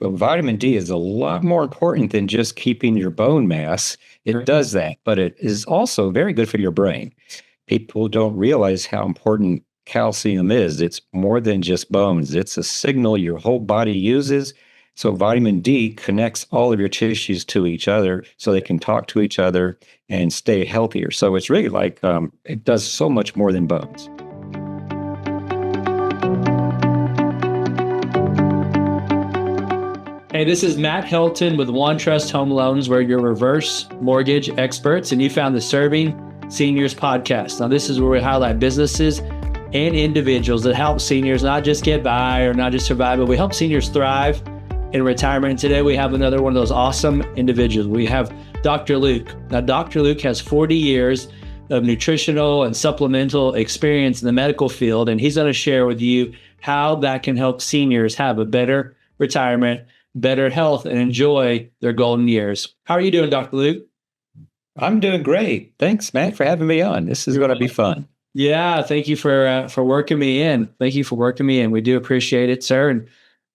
Well, vitamin D is a lot more important than just keeping your bone mass. It does that, but it is also very good for your brain. People don't realize how important calcium is. It's more than just bones, it's a signal your whole body uses. So, vitamin D connects all of your tissues to each other so they can talk to each other and stay healthier. So, it's really like it does so much more than bones. Hey, this is Matt Helton with One Trust Home Loans, where you're reverse mortgage experts, and you found the Serving Seniors podcast. Now, this is where we highlight businesses and individuals that help seniors not just get by or not just survive, but we help seniors thrive in retirement. And today we have another one of those awesome individuals. We have Dr. Luke. Now, Dr. Luke has 40 years of nutritional and supplemental experience in the medical field, and he's going to share with you how that can help seniors have a better retirement, better health, and enjoy their golden years. How are you doing, Dr. Luke? I'm doing great. Thanks, Matt, for having me on. This is going to be fun. Yeah, thank you for working me in. Thank you for working me in. We do appreciate it, sir. And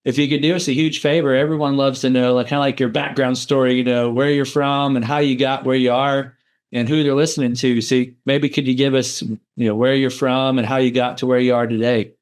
if you could do us a huge favor, everyone loves to know, like, kind of like your background story, where you're from and how you got where you are and who they're listening to. So maybe could you give us, where you're from and how you got to where you are today?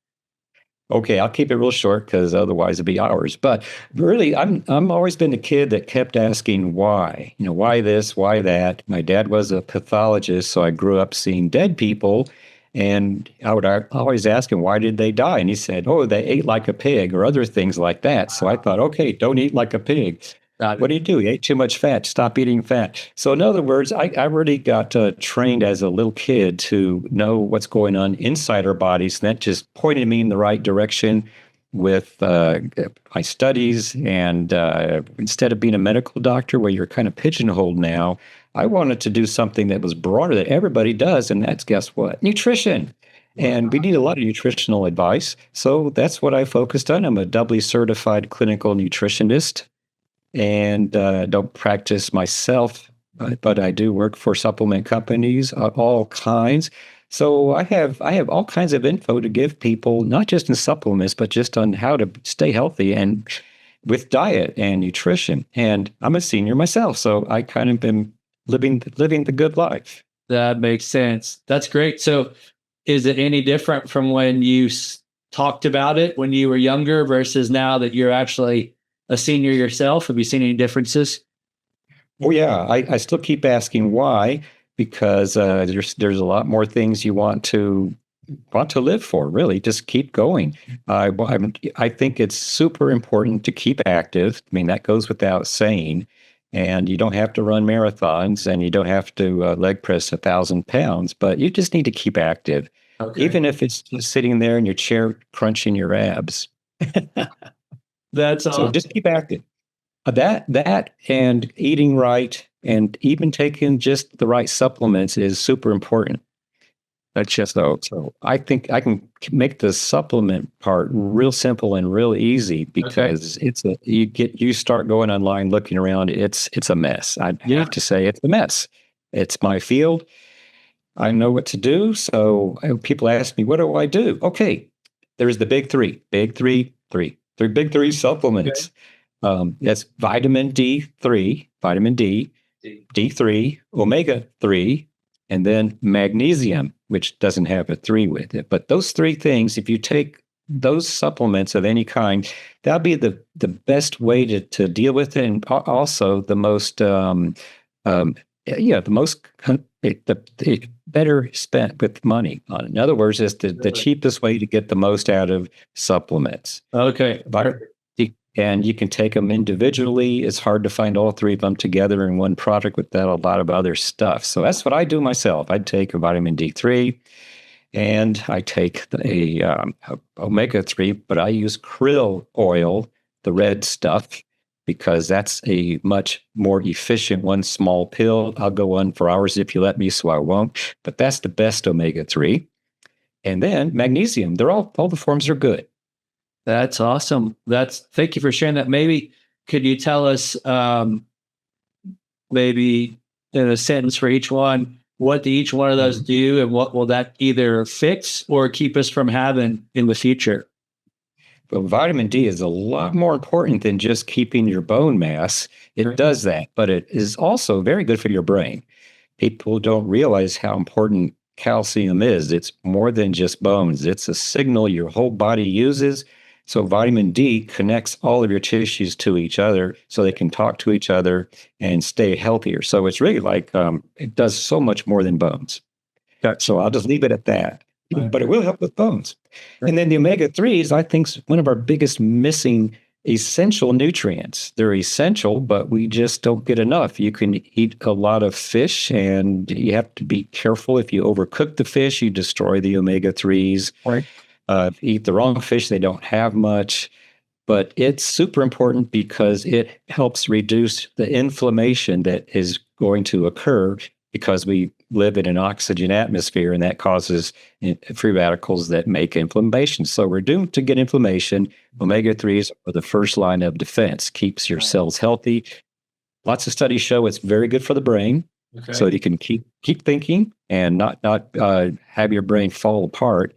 Okay, I'll keep it real short because otherwise it'd be hours. But really, I'm always been a kid that kept asking why. Why this, why that. My dad was a pathologist, so I grew up seeing dead people, and I would always ask him, why did they die? And he said, oh, they ate like a pig, or other things like that. So I thought, okay, don't eat like a pig. What do? You ate too much fat. Stop eating fat. So in other words, I really got trained as a little kid to know what's going on inside our bodies. And that just pointed me in the right direction with my studies. And instead of being a medical doctor where you're kind of pigeonholed now, I wanted to do something that was broader that everybody does. And that's, guess what? Nutrition. And we need a lot of nutritional advice. So that's what I focused on. I'm a doubly certified clinical nutritionist. And don't practice myself, but I do work for supplement companies, all kinds. So I have all kinds of info to give people, not just in supplements, but just on how to stay healthy and with diet and nutrition. And I'm a senior myself, so I kind of been living the good life. That makes sense. That's great. So is it any different from when you talked about it when you were younger versus now that you're actually a senior yourself? Have you seen any differences? Oh yeah, I still keep asking why, because there's a lot more things you want to live for. Really, just keep going. I think it's super important to keep active. I mean, that goes without saying. And you don't have to run marathons, and you don't have to leg press 1,000 pounds, but you just need to keep active, even if it's just sitting there in your chair crunching your abs. That's So awesome. just keep active. That and eating right and even taking just the right supplements is super important. That's just so I think I can make the supplement part real simple and real easy because you start going online looking around, it's a mess. I have to say it's a mess. It's my field. I know what to do. So people ask me, what do I do? Okay, there's the big three big three supplements. That's vitamin D3, vitamin D, D3, omega-3, and then magnesium, which doesn't have a 3 with it. But those three things, if you take those supplements of any kind, that'll be the best way to deal with it, and also the most the better spent with money on it. In other words, it's the cheapest way to get the most out of supplements. Okay. And you can take them individually. It's hard to find all three of them together in one product without a lot of other stuff. So that's what I do myself. I take a vitamin D3 and I take a omega-3, but I use krill oil, the red stuff, because that's a much more efficient one small pill. I'll go on for hours if you let me, so I won't. But that's the best omega-3. And then magnesium. They're all the forms are good. That's awesome. Thank you for sharing that. Maybe could you tell us, maybe in a sentence for each one, what do each one of those do, and what will that either fix or keep us from having in the future? Well, vitamin D is a lot more important than just keeping your bone mass. It does that, but it is also very good for your brain. People don't realize how important calcium is. It's more than just bones, it's a signal your whole body uses. So, vitamin D connects all of your tissues to each other so they can talk to each other and stay healthier. So, it's really like it does so much more than bones. So, I'll just leave it at that. But it will help with bones. And then the omega 3s, I think, is one of our biggest missing essential nutrients. They're essential, but we just don't get enough. You can eat a lot of fish, and you have to be careful. If you overcook the fish, you destroy the omega 3s. Right. If you eat the wrong fish, they don't have much. But it's super important because it helps reduce the inflammation that is going to occur because we live in an oxygen atmosphere, and that causes free radicals that make inflammation. So we're doomed to get inflammation. Omega-3s are the first line of defense, keeps your cells healthy. Lots of studies show it's very good for the brain, so you can keep thinking and not have your brain fall apart.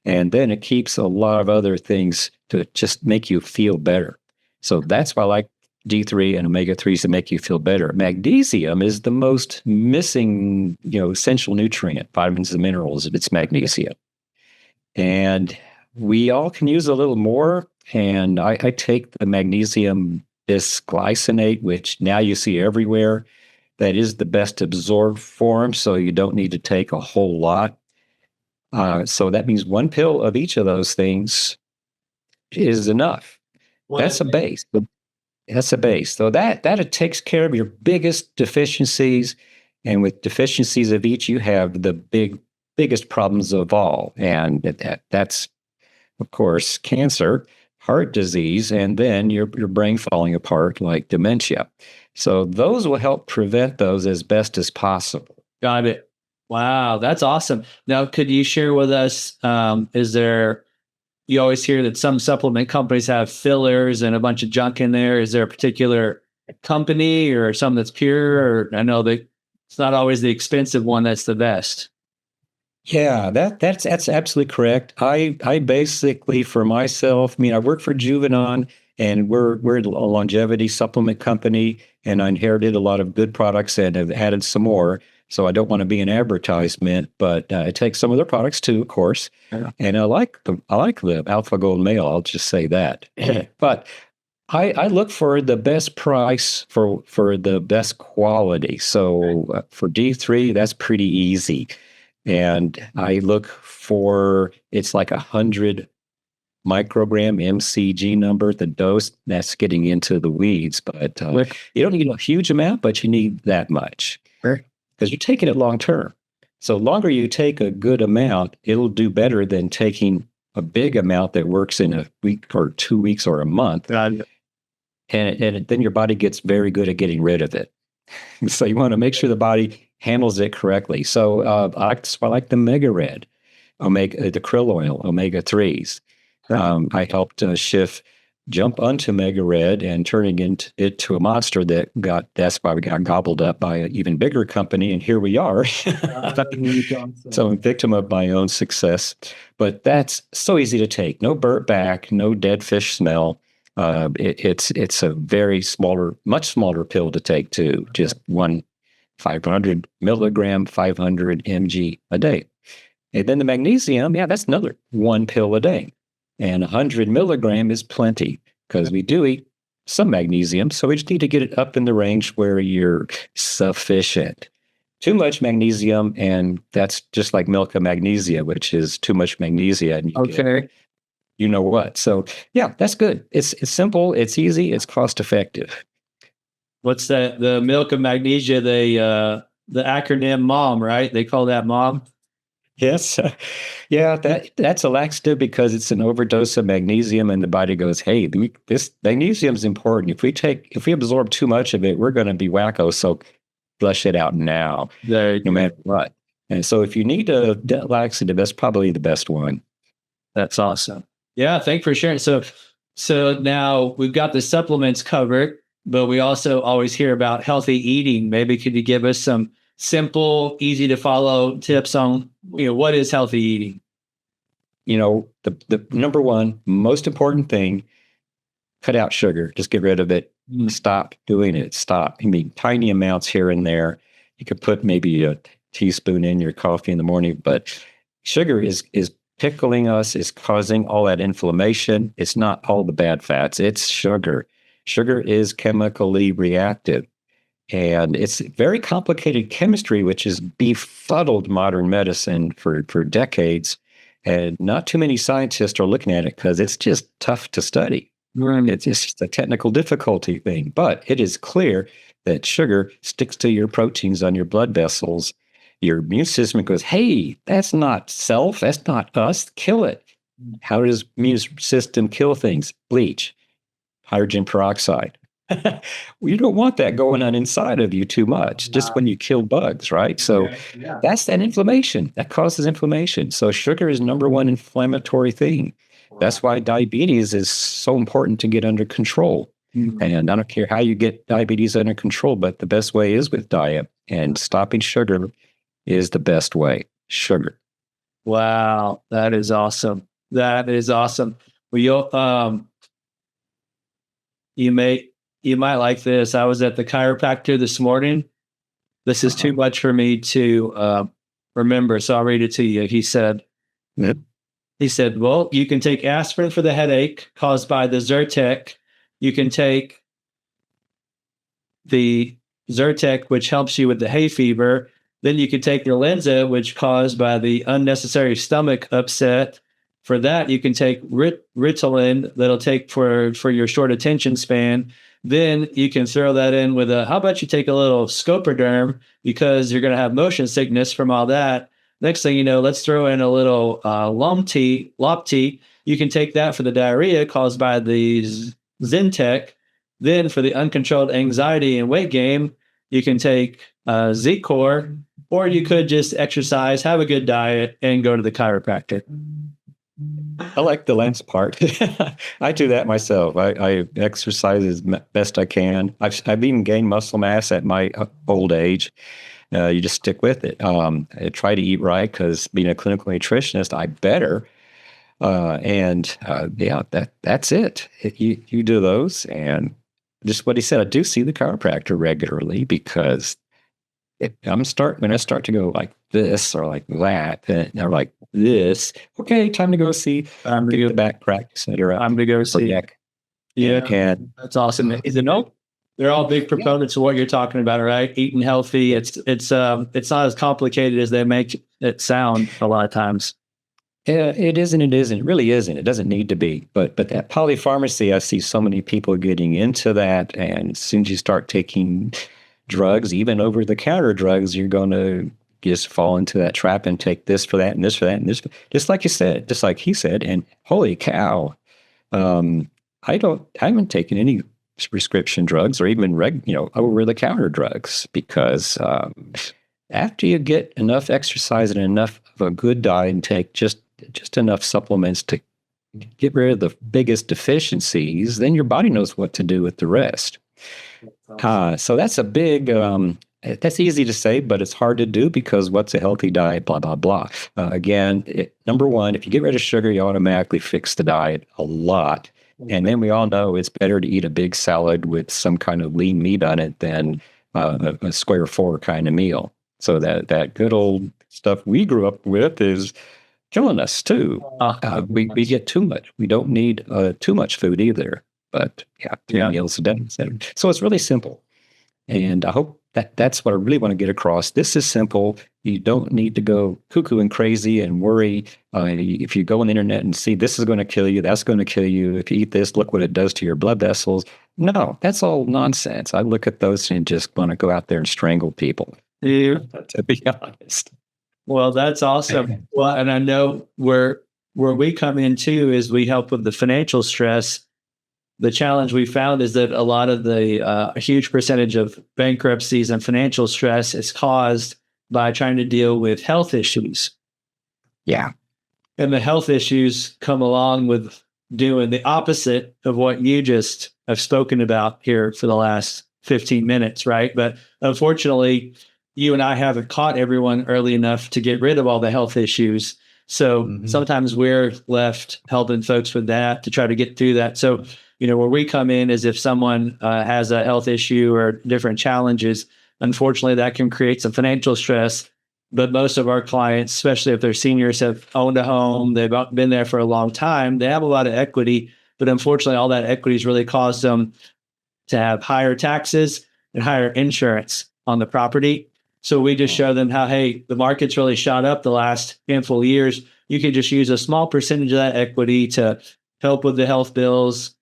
And then it keeps a lot of other things to just make you feel better. So that's why I like D3 and omega-3s to make you feel better. Magnesium is the most missing, essential nutrient, vitamins and minerals. It's magnesium. And we all can use a little more. And I take the magnesium bisglycinate, which now you see everywhere. That is the best absorbed form, so you don't need to take a whole lot. So that means one pill of each of those things is enough. That's a base. That's a base. So that takes care of your biggest deficiencies. And with deficiencies of each, you have the biggest problems of all. And that's, of course, cancer, heart disease, and then your brain falling apart like dementia. So those will help prevent those as best as possible. Got it. Wow, that's awesome. Now, could you share with us, you always hear that some supplement companies have fillers and a bunch of junk in there. Is there a particular company or some that's pure? Or I know that it's not always the expensive one that's the best. Yeah, that's absolutely correct. I basically, for myself, I work for Juvenon, and we're a longevity supplement company, and I inherited a lot of good products and have added some more. So I don't want to be an advertisement, but I take some of their products too, of course. Yeah. And I like the Alpha Gold Male. I'll just say that. But I look for the best price for the best quality. So for D3, that's pretty easy. And I look for, it's like 100 microgram MCG number, the dose. That's getting into the weeds, but you don't need a huge amount, but you need that much. Sure. Because you're taking it long term. So longer you take a good amount, it'll do better than taking a big amount that works in a week or 2 weeks or a month. And then your body gets very good at getting rid of it. So you want to make sure the body handles it correctly. So I like the Mega Red, the krill oil, omega-3s. I helped jump onto Mega Red and turning it to a monster that's why we got gobbled up by an even bigger company. And here we are. So I'm a victim of my own success, but that's so easy to take. No burnt back, no dead fish smell. It's a much smaller pill to take too. Just one 500 milligram, 500 mg a day. And then the magnesium, that's another one pill a day. And 100 milligram is plenty because we do eat some magnesium. So we just need to get it up in the range where you're sufficient. Too much magnesium, and that's just like milk of magnesia, which is too much magnesia. And you know what? So that's good. It's simple, it's easy, it's cost effective. What's that? The milk of magnesia, the acronym MOM, right? They call that MOM. Yes. That's a laxative because it's an overdose of magnesium, and the body goes, hey, this magnesium is important. If we absorb too much of it, we're going to be wacko. So flush it out now, no matter what. And so if you need a laxative, that's probably the best one. That's awesome. Yeah. Thanks for sharing. So now we've got the supplements covered, but we also always hear about healthy eating. Maybe could you give us some simple, easy to follow tips on, what is healthy eating? the number one most important thing, cut out sugar. Just get rid of it. Stop doing it. Stop. I mean, tiny amounts here and there. You could put maybe a teaspoon in your coffee in the morning, but sugar is pickling us, is causing all that inflammation. It's not all the bad fats. It's sugar. Sugar is chemically reactive. And it's very complicated chemistry, which has befuddled modern medicine for decades. And not too many scientists are looking at it because it's just tough to study. Right. It's just a technical difficulty thing. But it is clear that sugar sticks to your proteins on your blood vessels. Your immune system goes, hey, that's not self. That's not us. Kill it. How does immune system kill things? Bleach, hydrogen peroxide. You don't want that going on inside of you too much, just when you kill bugs, right? So that's that inflammation. That causes inflammation. So sugar is number one inflammatory thing. That's why diabetes is so important to get under control. And I don't care how you get diabetes under control, but the best way is with diet, and stopping sugar is the best way. Sugar. Wow, that is awesome. That is awesome. Well, you might like this. I was at the chiropractor this morning. This is too much for me to remember, so I'll read it to you. He said, well, you can take aspirin for the headache caused by the Zyrtec. You can take the Zyrtec, which helps you with the hay fever. Then you can take your Lenza, which caused by the unnecessary stomach upset. For that, you can take Ritalin, that'll take for your short attention span. Then you can throw that in with how about you take a little Scopoderm, because you're going to have motion sickness from all that. Next thing you know, let's throw in a little Lopti. You can take that for the diarrhea caused by the Zyrtec. Then for the uncontrolled anxiety and weight gain, you can take Z-Core, or you could just exercise, have a good diet, and go to the chiropractor. I like the lens part. I do that myself. I exercise as best I can. I've even gained muscle mass at my old age. You just stick with it. I try to eat right because being a clinical nutritionist, I better. That's it. You do those, and just what he said. I do see the chiropractor regularly because when I start to go like this or like that, or like this, okay, time to go see. I'm going to go back practice. I'm going to go see. Yeah, and that's awesome. They're all big proponents of what you're talking about, right? Eating healthy. It's not as complicated as they make it sound a lot of times. It isn't. It isn't. It really isn't. It doesn't need to be. But that polypharmacy, I see so many people getting into that, and as soon as you start taking drugs, even over-the-counter drugs, you're going to just fall into that trap and take this for that and this for that and this, just like you said, just like he said. And holy cow, I haven't taken any prescription drugs or even over-the-counter drugs because after you get enough exercise and enough of a good diet and take just enough supplements to get rid of the biggest deficiencies, then your body knows what to do with the rest. So that's a big, that's easy to say, but it's hard to do because what's a healthy diet, blah, blah, blah. Again, number one, if you get rid of sugar, you automatically fix the diet a lot. And then we all know it's better to eat a big salad with some kind of lean meat on it than a square four kind of meal. So that good old stuff we grew up with is killing us too. We get too much. We don't need too much food either. But three meals a day. So it's really simple. And I hope that's what I really want to get across. This is simple. You don't need to go cuckoo and crazy and worry. If you go on the internet and see this is going to kill you, that's going to kill you. If you eat this, look what it does to your blood vessels. No, that's all nonsense. I look at those and just want to go out there and strangle people. To be honest. Well, that's awesome. Well, and I know where we come in too is we help with the financial stress. The challenge we found is that a lot of a huge percentage of bankruptcies and financial stress is caused by trying to deal with health issues. Yeah. And the health issues come along with doing the opposite of what you just have spoken about here for the last 15 minutes, right? But unfortunately, you and I haven't caught everyone early enough to get rid of all the health issues. So sometimes we're left helping folks with that to try to get through that. So, where we come in is if someone has a health issue or different challenges, unfortunately, that can create some financial stress. But most of our clients, especially if they're seniors, have owned a home, they've been there for a long time, they have a lot of equity, but unfortunately, all that equity has really caused them to have higher taxes and higher insurance on the property. So we just show them how, hey, the market's really shot up the last handful of years. You can just use a small percentage of that equity to help with the health bills,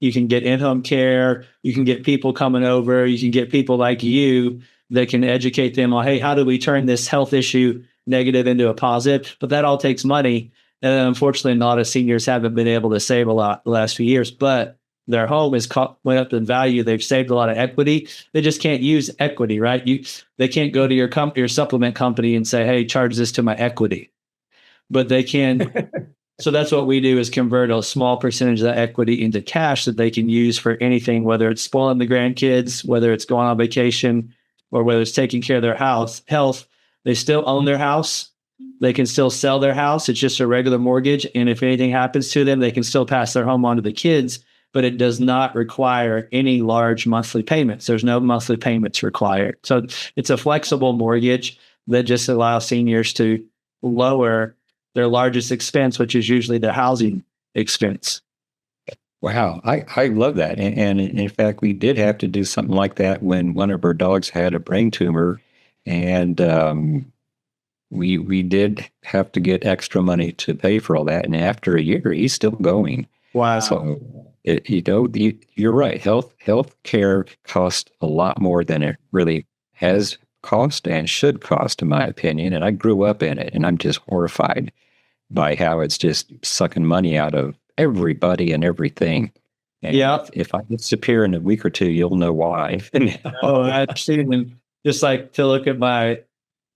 you can get in-home care, you can get people coming over, you can get people like you that can educate them on, hey, how do we turn this health issue negative into a positive? But that all takes money. And unfortunately, a lot of seniors haven't been able to save a lot the last few years, but their home is went up in value. They've saved a lot of equity. They just can't use equity, right? They can't go to your supplement company and say, hey, charge this to my equity. But they can. So that's what we do, is convert a small percentage of that equity into cash that they can use for anything, whether it's spoiling the grandkids, whether it's going on vacation, or whether it's taking care of their health. They still own their house. They can still sell their house. It's just a regular mortgage. And if anything happens to them, they can still pass their home on to the kids, but it does not require any large monthly payments. There's no monthly payments required. So it's a flexible mortgage that just allows seniors to lower their largest expense, which is usually their housing expense. Wow, I love that. And in fact, we did have to do something like that when one of our dogs had a brain tumor, and we did have to get extra money to pay for all that. And after a year, he's still going. Wow. So you're right. Health care costs a lot more than it really has cost and should cost, in my opinion. And I grew up in it, and I'm just horrified by how it's just sucking money out of everybody and everything. And if I disappear in a week or two, you'll know why. Oh, absolutely. Just like to look at my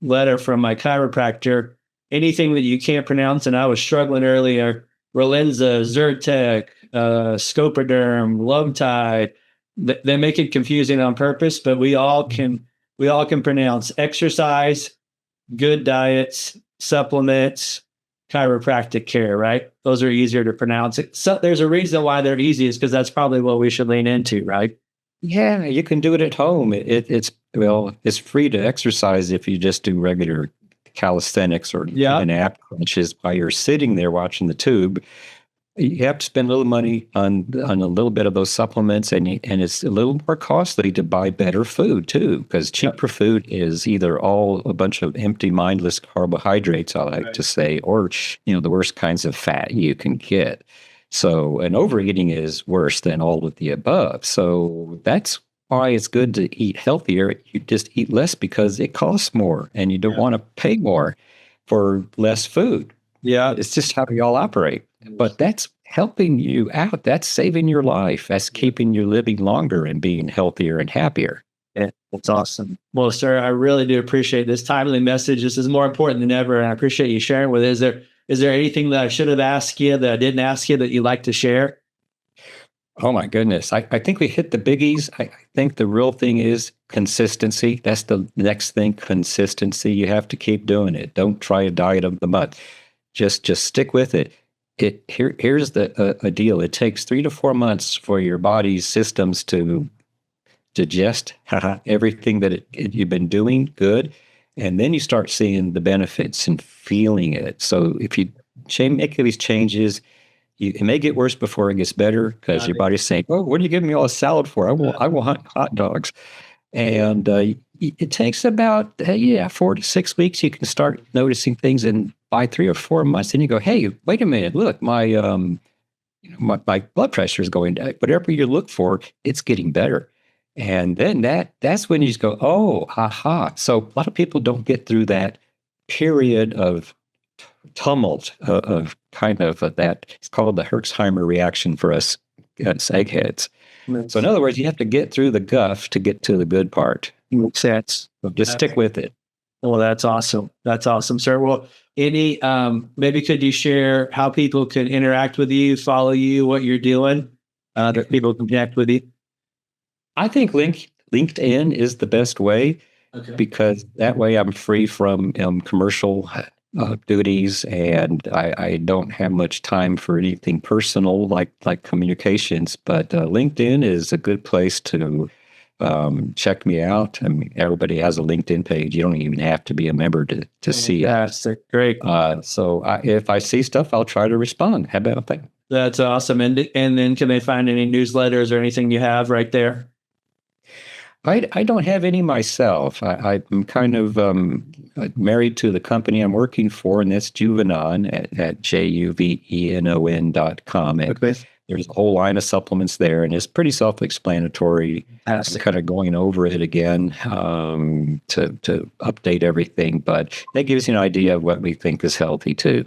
letter from my chiropractor, anything that you can't pronounce, and I was struggling earlier, Relenza, Zyrtec, Scopoderm, Lomtide, they make it confusing on purpose, but we all can pronounce exercise, good diets, supplements, chiropractic care, right? Those are easier to pronounce. So there's a reason why they're easy, is because that's probably what we should lean into, right? Yeah, you can do it at home. It's free to exercise if you just do regular calisthenics or even ab crunches while you're sitting there watching the tube. You have to spend a little money on a little bit of those supplements, and it's a little more costly to buy better food too, because cheaper food is either all a bunch of empty, mindless carbohydrates, I like to say, or the worst kinds of fat you can get. So, and overeating is worse than all of the above. So that's why it's good to eat healthier. You just eat less because it costs more, and you don't want to pay more for less food. Yeah, it's just how we all operate. But that's helping you out. That's saving your life. That's keeping you living longer and being healthier and happier. Yeah, that's awesome. Well, sir, I really do appreciate this timely message. This is more important than ever, and I appreciate you sharing with it. Is there anything that I should have asked you that I didn't ask you that you'd like to share? Oh, my goodness. I think we hit the biggies. I think the real thing is consistency. That's the next thing, consistency. You have to keep doing it. Don't try a diet of the month. Just stick with it. Here's a deal. It takes 3 to 4 months for your body's systems to digest everything that you've been doing good, and then you start seeing the benefits and feeling it. So if you make these changes, it may get worse before it gets better, because your body's saying, "Oh, what are you giving me all this salad for? I want hot dogs." And it takes about 4 to 6 weeks. You can start noticing things, and by 3 or 4 months, then you go, "Hey, wait a minute! Look, my blood pressure is going down." Whatever you look for, it's getting better, and then that's when you just go, "Oh, aha!" So a lot of people don't get through that period of tumult of kind of that. It's called the Herxheimer reaction for us eggheads. So in other words, you have to get through the guff to get to the good part. Makes sense. So just stick with it. Well, that's awesome. That's awesome, sir. Well, maybe could you share how people can interact with you, follow you, what you're doing, that people can connect with you? I think LinkedIn is the best way, because that way I'm free from commercial duties, and I don't have much time for anything personal like communications. But LinkedIn is a good place to check me out. I mean, everybody has a LinkedIn page. You don't even have to be a member to see it. That's great. If I see stuff, I'll try to respond. How about that? That's awesome. And then can they find any newsletters or anything you have right there? I don't have any myself. I'm kind of married to the company I'm working for, and that's Juvenon at Juvenon.com. Okay. There's a whole line of supplements there, and it's pretty self-explanatory. I'm kind of going over it again to update everything, but that gives you an idea of what we think is healthy too.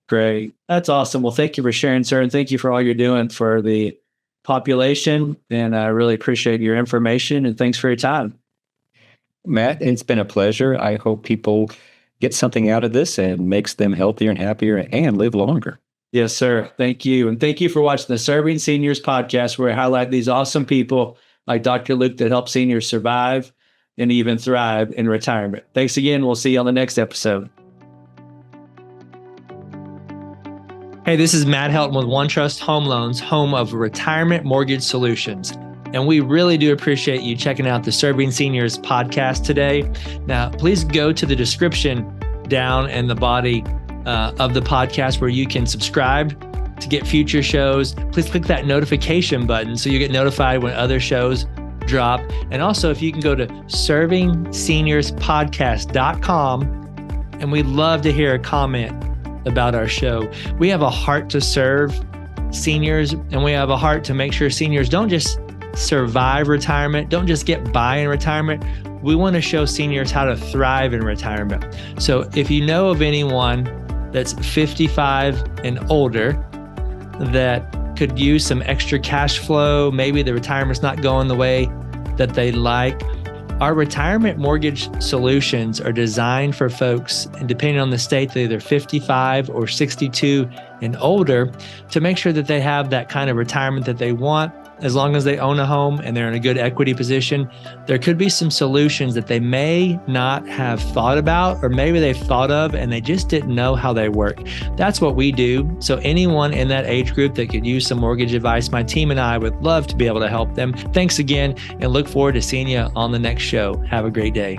Great. That's awesome. Well, thank you for sharing, sir, and thank you for all you're doing for the population. And I really appreciate your information, and thanks for your time. Matt, it's been a pleasure. I hope people get something out of this and makes them healthier and happier and live longer. Yes, sir. Thank you. And thank you for watching the Serving Seniors podcast, where I highlight these awesome people like Dr. Luke that help seniors survive and even thrive in retirement. Thanks again. We'll see you on the next episode. Hey, this is Matt Helton with OneTrust Home Loans, home of Retirement Mortgage Solutions. And we really do appreciate you checking out the Serving Seniors podcast today. Now, please go to the description down in the body of the podcast where you can subscribe to get future shows. Please click that notification button so you get notified when other shows drop. And also, if you can go to servingseniourspodcast.com, and we'd love to hear a comment about our show. We have a heart to serve seniors, and we have a heart to make sure seniors don't just survive retirement, don't just get by in retirement. We want to show seniors how to thrive in retirement. So if you know of anyone that's 55 and older that could use some extra cash flow, maybe the retirement's not going the way that they like, our retirement mortgage solutions are designed for folks, and depending on the state, they're either 55 or 62 and older, to make sure that they have that kind of retirement that they want. As long as they own a home and they're in a good equity position, there could be some solutions that they may not have thought about, or maybe they've thought of and they just didn't know how they work. That's what we do. So anyone in that age group that could use some mortgage advice, my team and I would love to be able to help them. Thanks again, and look forward to seeing you on the next show. Have a great day.